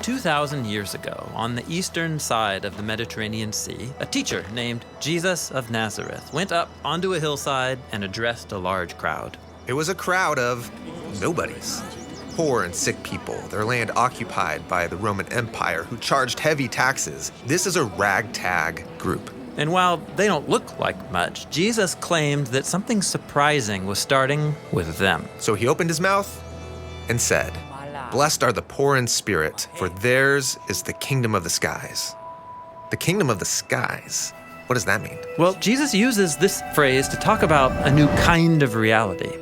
2,000 years ago, on the eastern side of the Mediterranean Sea, a teacher named Jesus of Nazareth went up onto a hillside and addressed a large crowd. It was a crowd of nobodies. Poor and sick people, their land occupied by the Roman Empire, who charged heavy taxes. This is a ragtag group. And while they don't look like much, Jesus claimed that something surprising was starting with them. So he opened his mouth and said, "Blessed are the poor in spirit, for theirs is the kingdom of the skies." The kingdom of the skies? What does that mean? Well, Jesus uses this phrase to talk about a new kind of reality.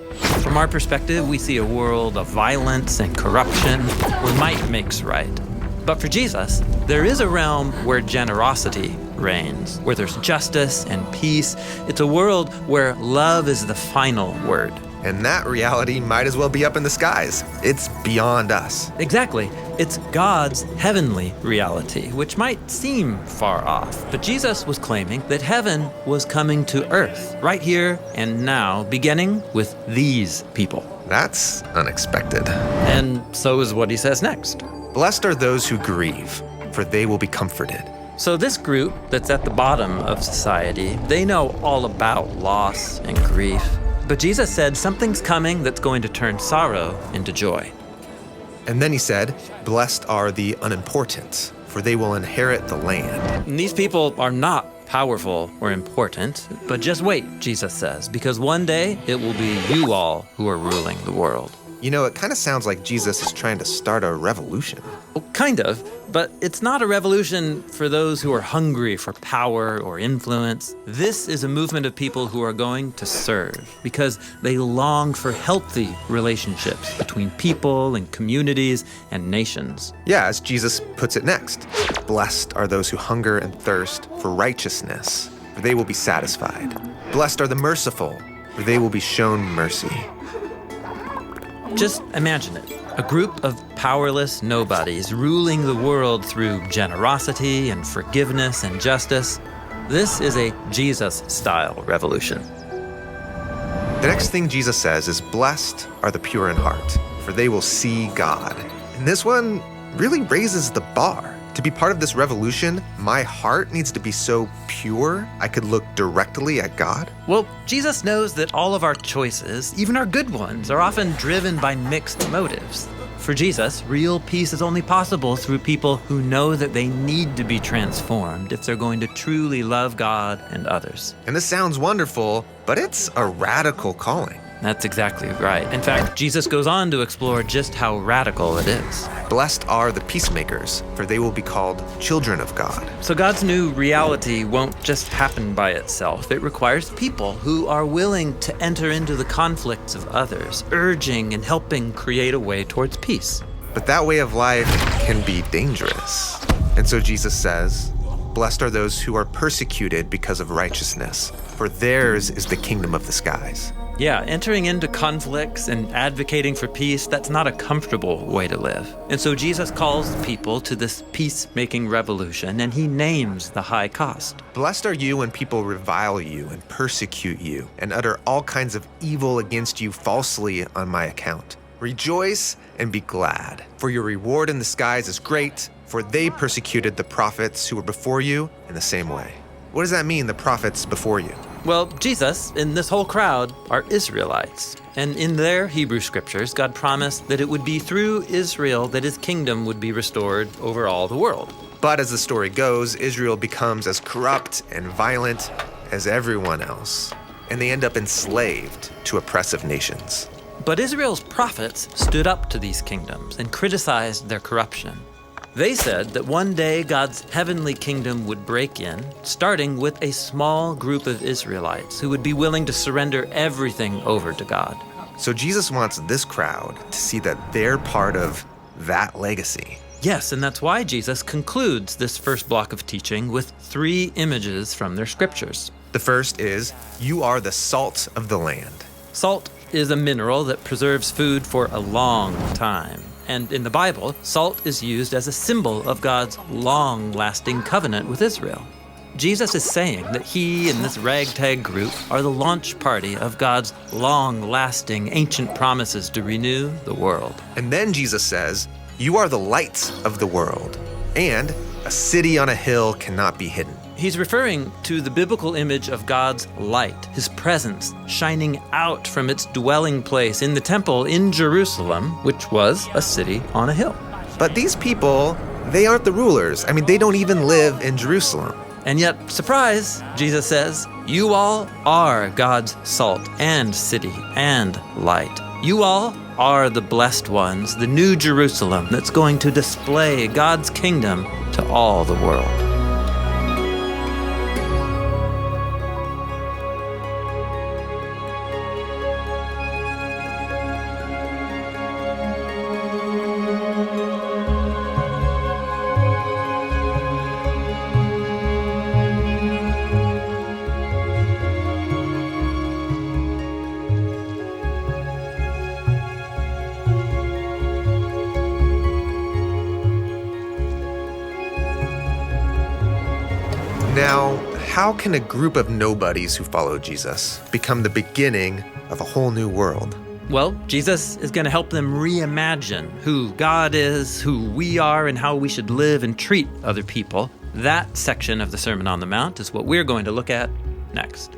From our perspective, we see a world of violence and corruption where might makes right. But for Jesus, there is a realm where generosity reigns, where there's justice and peace. It's a world where love is the final word. And that reality might as well be up in the skies. It's beyond us. Exactly. It's God's heavenly reality, which might seem far off. But Jesus was claiming that heaven was coming to earth, right here and now, beginning with these people. That's unexpected. And so is what he says next. Blessed are those who grieve, for they will be comforted. So this group that's at the bottom of society, they know all about loss and grief. But Jesus said something's coming that's going to turn sorrow into joy. And then he said, "Blessed are the unimportant, for they will inherit the land." And these people are not powerful or important, but just wait, Jesus says, because one day it will be you all who are ruling the world. You know, it kind of sounds like Jesus is trying to start a revolution. Well, kind of, but it's not a revolution for those who are hungry for power or influence. This is a movement of people who are going to serve because they long for healthy relationships between people and communities and nations. Yeah, as Jesus puts it next. Blessed are those who hunger and thirst for righteousness, for they will be satisfied. Blessed are the merciful, for they will be shown mercy. Just imagine it. A group of powerless nobodies ruling the world through generosity and forgiveness and justice. This is a Jesus-style revolution. The next thing Jesus says is, "Blessed are the pure in heart, for they will see God." And this one really raises the bar. To be part of this revolution, my heart needs to be so pure I could look directly at God. Well, Jesus knows that all of our choices, even our good ones, are often driven by mixed motives. For Jesus, real peace is only possible through people who know that they need to be transformed if they're going to truly love God and others. And this sounds wonderful, but it's a radical calling. That's exactly right. In fact, Jesus goes on to explore just how radical it is. Blessed are the peacemakers, for they will be called children of God. So God's new reality won't just happen by itself. It requires people who are willing to enter into the conflicts of others, urging and helping create a way towards peace. But that way of life can be dangerous. And so Jesus says, "Blessed are those who are persecuted because of righteousness, for theirs is the kingdom of the skies." Yeah, entering into conflicts and advocating for peace, that's not a comfortable way to live. And so Jesus calls people to this peacemaking revolution, and he names the high cost. Blessed are you when people revile you and persecute you and utter all kinds of evil against you falsely on my account. Rejoice and be glad, for your reward in the skies is great, for they persecuted the prophets who were before you in the same way. What does that mean, the prophets before you? Well, Jesus and this whole crowd are Israelites. And in their Hebrew scriptures, God promised that it would be through Israel that his kingdom would be restored over all the world. But as the story goes, Israel becomes as corrupt and violent as everyone else, and they end up enslaved to oppressive nations. But Israel's prophets stood up to these kingdoms and criticized their corruption. They said that one day God's heavenly kingdom would break in, starting with a small group of Israelites who would be willing to surrender everything over to God. So Jesus wants this crowd to see that they're part of that legacy. Yes, and that's why Jesus concludes this first block of teaching with 3 images from their scriptures. The first is, "You are the salt of the land." Salt is a mineral that preserves food for a long time. And in the Bible, salt is used as a symbol of God's long-lasting covenant with Israel. Jesus is saying that he and this ragtag group are the launch party of God's long-lasting ancient promises to renew the world. And then Jesus says, You are the lights of the world, and a city on a hill cannot be hidden. He's referring to the biblical image of God's light, his presence shining out from its dwelling place in the temple in Jerusalem, which was a city on a hill. But these people, they aren't the rulers. I mean, they don't even live in Jerusalem. And yet, surprise, Jesus says, you all are God's salt and city and light. You all are the blessed ones, the new Jerusalem that's going to display God's kingdom to all the world. Now, how can a group of nobodies who follow Jesus become the beginning of a whole new world? Well, Jesus is going to help them reimagine who God is, who we are, and how we should live and treat other people. That section of the Sermon on the Mount is what we're going to look at next.